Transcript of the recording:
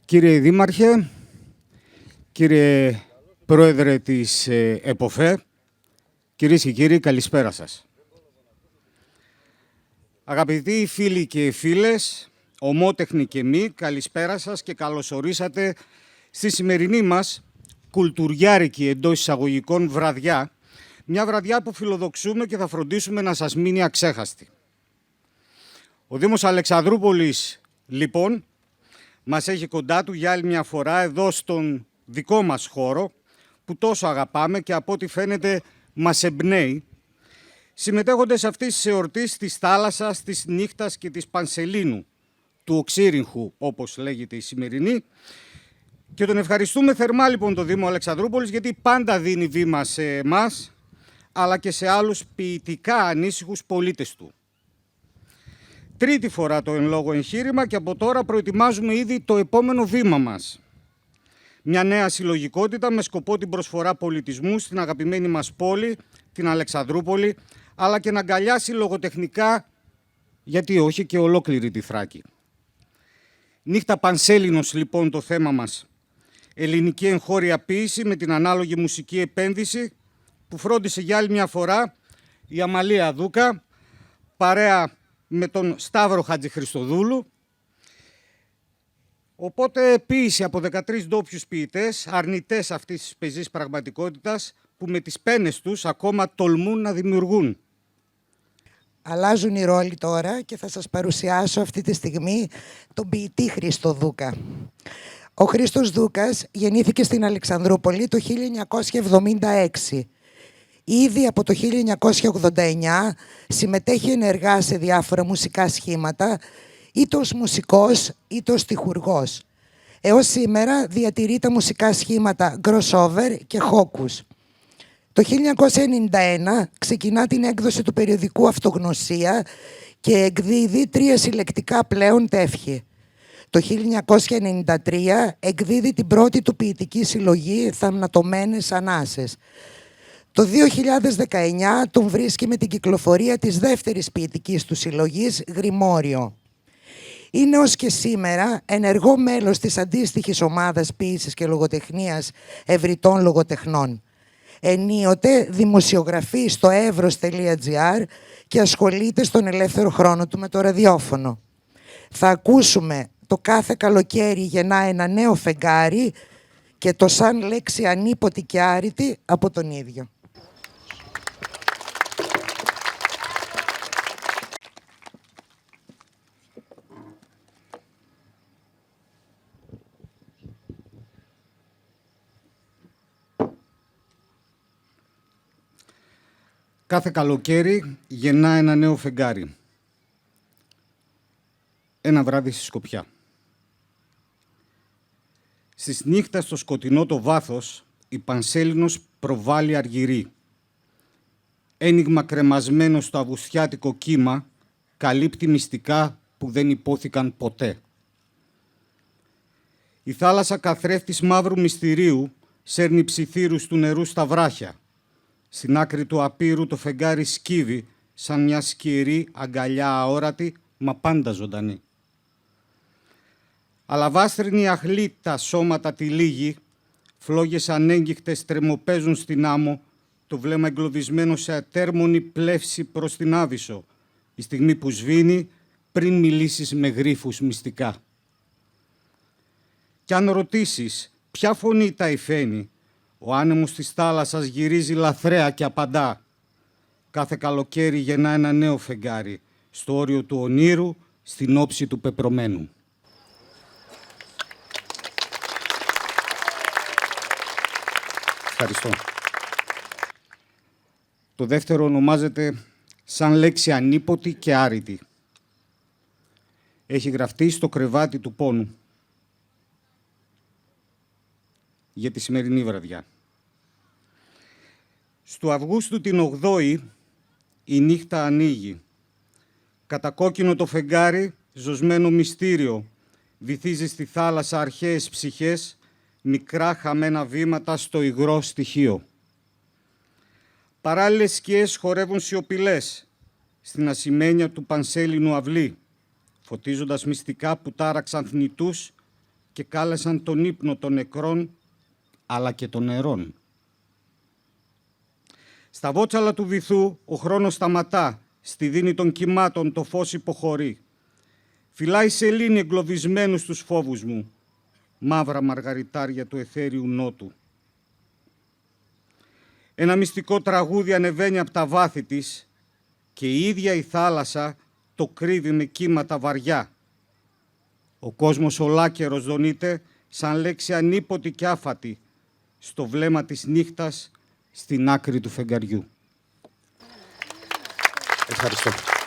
Κύριε Δήμαρχε, κύριε Πρόεδρε της ΕΠΟΦΕ, κυρίες και κύριοι, καλησπέρα σας. Αγαπητοί φίλοι και φίλες, ομότεχνοι και μη, καλησπέρα σας και καλωσορίσατε στη σημερινή μας κουλτουριάρικη εντός εισαγωγικών βραδιά, μια βραδιά που φιλοδοξούμε και θα φροντίσουμε να σας μείνει αξέχαστη. Ο Δήμος Αλεξανδρούπολης, λοιπόν, μας έχει κοντά του για άλλη μια φορά εδώ στον δικό μας χώρο, που τόσο αγαπάμε και από ό,τι φαίνεται μας εμπνέει, συμμετέχοντες αυτής της εορτής της θάλασσας, της νύχτας και της Πανσελίνου, του Οξύριγχου, όπως λέγεται η σημερινή. Και τον ευχαριστούμε θερμά λοιπόν τον Δήμο Αλεξανδρούπολης, γιατί πάντα δίνει βήμα σε εμάς, αλλά και σε άλλους ποιητικά ανήσυχους πολίτες του. Τρίτη φορά το εν λόγω εγχείρημα και από τώρα προετοιμάζουμε ήδη το επόμενο βήμα μας. Μια νέα συλλογικότητα με σκοπό την προσφορά πολιτισμού στην αγαπημένη μας πόλη, την Αλεξανδρούπολη, αλλά και να αγκαλιάσει λογοτεχνικά, γιατί όχι, και ολόκληρη τη Θράκη. Νύχτα Πανσέλινος λοιπόν το θέμα μας. Ελληνική εγχώρια ποίηση με την ανάλογη μουσική επένδυση που φρόντισε για άλλη μια φορά η Αμαλία Δούκα, παρέα με τον Σταύρο Χατζηχριστοδούλου. Οπότε ποίηση από 13 ντόπιους ποιητές, αρνητές αυτής της πεζής πραγματικότητας, που με τις πένες τους ακόμα τολμούν να δημιουργούν. Αλλάζουν οι ρόλοι τώρα και θα σας παρουσιάσω αυτή τη στιγμή τον ποιητή Χρήστο Δούκα. Ο Χρήστος Δούκας γεννήθηκε στην Αλεξανδρούπολη το 1976. Ήδη από το 1989 συμμετέχει ενεργά σε διάφορα μουσικά σχήματα, είτε ως μουσικός είτε ως στιχουργός. Έως σήμερα διατηρεί τα μουσικά σχήματα crossover και hocus. Το 1991 ξεκινά την έκδοση του περιοδικού Αυτογνωσία και εκδίδει 3 συλλεκτικά πλέον τεύχη. Το 1993 εκδίδει την πρώτη του ποιητική συλλογή Θανατωμένες Ανάσες. Το 2019 τον βρίσκει με την κυκλοφορία της δεύτερης ποιητικής του συλλογής Γριμόριο. Είναι ως και σήμερα ενεργό μέλος της αντίστοιχης ομάδας ποίησης και λογοτεχνίας Ευρυτών Λογοτεχνών. Ενίοτε δημοσιογραφεί στο Evros.gr και ασχολείται στον ελεύθερο χρόνο του με το ραδιόφωνο. Θα ακούσουμε το κάθε καλοκαίρι γεννά ένα νέο φεγγάρι και το σαν λέξη ανίποτη και άρρητη από τον ίδιο. Κάθε καλοκαίρι γεννά ένα νέο φεγγάρι. Ένα βράδυ στη Σκοπιά. Στις νύχτα στο σκοτεινό το βάθος, η Πανσέλινος προβάλλει αργυρή. Ένιγμα κρεμασμένο στο αυγουστιάτικο κύμα, καλύπτει μυστικά που δεν υπόθηκαν ποτέ. Η θάλασσα καθρέφτης μαύρου μυστηρίου σέρνει ψιθύρους του νερού στα βράχια. Στην άκρη του απείρου το φεγγάρι σκύβει σαν μια σκυρή αγκαλιά αόρατη, μα πάντα ζωντανή. Αλαβάστρινοι αχλοί τα σώματα τυλίγει, φλόγες ανέγγιχτες τρεμοπαίζουν στην άμμο, το βλέμμα εγκλωβισμένο σε ατέρμονη πλεύση προς την Άβυσσο, η στιγμή που σβήνει πριν μιλήσεις με γρίφους μυστικά. Κι αν ρωτήσεις ποια φωνή τα υφαίνει, ο άνεμος της θάλασσας γυρίζει λαθρέα και απαντά. Κάθε καλοκαίρι γεννά ένα νέο φεγγάρι, στο όριο του ονείρου, στην όψη του πεπρωμένου. Ευχαριστώ. Το δεύτερο ονομάζεται σαν λέξη ανίποτη και άρρητη. Έχει γραφτεί στο κρεβάτι του πόνου για τη σημερινή βραδιά. Στου Αυγούστου την 8η η νύχτα ανοίγει. Κατακόκκινο το φεγγάρι, ζωσμένο μυστήριο, βυθίζει στη θάλασσα αρχαίες ψυχές, μικρά χαμένα βήματα στο υγρό στοιχείο. Παράλληλες σκιές χορεύουν σιωπηλές στην ασημένια του Πανσέλινου αυλή, φωτίζοντας μυστικά που τάραξαν θνητούς και κάλεσαν τον ύπνο των νεκρών, αλλά και των νερών. Στα βότσαλα του βυθού ο χρόνος σταματά, στη δίνη των κυμάτων το φως υποχωρεί. Φυλάει σελήνη εγκλωβισμένους τους φόβους μου, μαύρα μαργαριτάρια του αιθέριου νότου. Ένα μυστικό τραγούδι ανεβαίνει από τα βάθη της και η ίδια η θάλασσα το κρύβει με κύματα βαριά. Ο κόσμος ολάκερος δονείται σαν λέξη ανίποτη και άφατη στο βλέμμα της νύχτας στην άκρη του φεγγαριού. Ευχαριστώ.